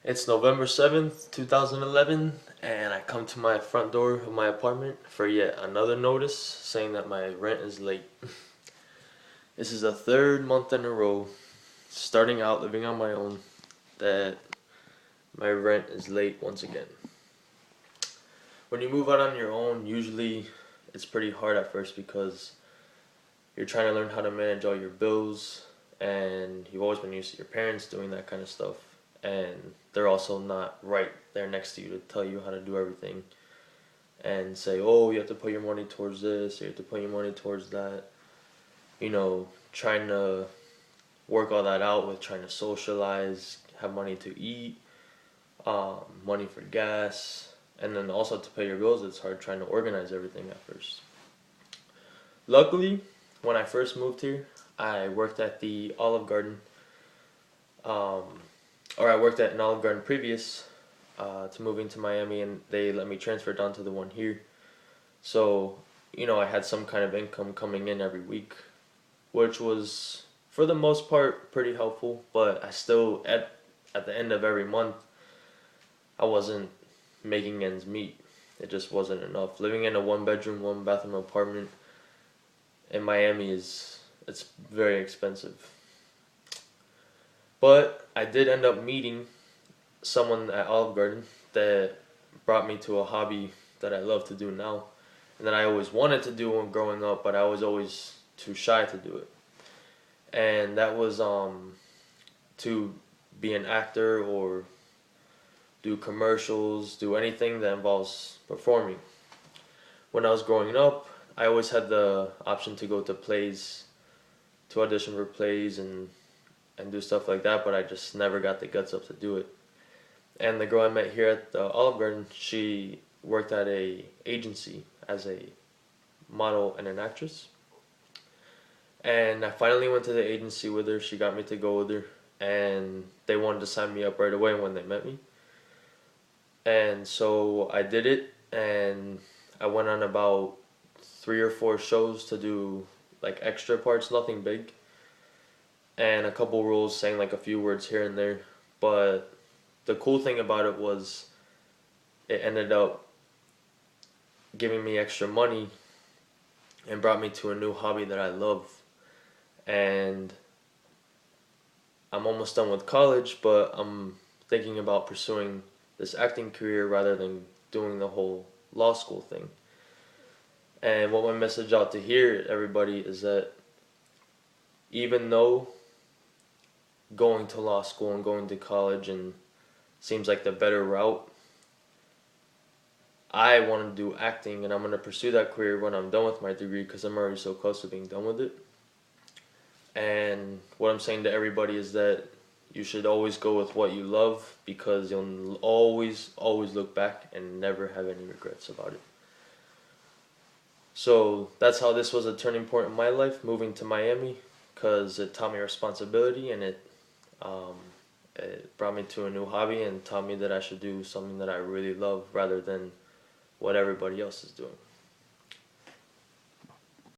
It's November 7th, 2011, and I come to my front door of my apartment for yet another notice saying that my rent is late. This is the third month in a row, starting out living on my own, that my rent is late once again. When you move out on your own, usually it's pretty hard at first because you're trying to learn how to manage all your bills, and you've always been used to your parents doing that kind of stuff, and they're also not right there next to you to tell you how to do everything and say, oh, you have to put your money towards this, or you have to put your money towards that. Trying to work all that out with trying to socialize, have money to eat, money for gas, and then also to pay your bills. It's hard trying to organize everything at first. Luckily, when I first moved here, I worked at the Olive Garden, um, or I worked at an Olive Garden previous to moving to Miami, and they let me transfer down to the one here. So, I had some kind of income coming in every week, which was, for the most part, pretty helpful, but I still, at the end of every month, I wasn't making ends meet. It just wasn't enough. Living in a one bedroom, one bathroom apartment in Miami it's very expensive. But I did end up meeting someone at Olive Garden that brought me to a hobby that I love to do now, and that I always wanted to do when growing up, but I was always too shy to do it. And that was to be an actor or do commercials, do anything that involves performing. When I was growing up, I always had the option to go to plays, to audition for plays and do stuff like that, but I just never got the guts up to do it. And the girl I met here at the Olive Garden, she worked at a agency as a model and an actress. And I finally went to the agency with her. She got me to go with her, and they wanted to sign me up right away when they met me. And so I did it, and I went on about 3 or 4 shows to do like extra parts, nothing big, and a couple roles saying like a few words here and there. But the cool thing about it was it ended up giving me extra money and brought me to a new hobby that I love. And I'm almost done with college, but I'm thinking about pursuing this acting career rather than doing the whole law school thing. And what my message out to here, everybody, is that even though going to law school and going to college and seems like the better route, I want to do acting, and I'm going to pursue that career when I'm done with my degree because I'm already so close to being done with it. And what I'm saying to everybody is that you should always go with what you love, because you'll always look back and never have any regrets about it. So that's how this was a turning point in my life, moving to Miami, because it taught me responsibility, and it brought me to a new hobby and taught me that I should do something that I really love rather than what everybody else is doing.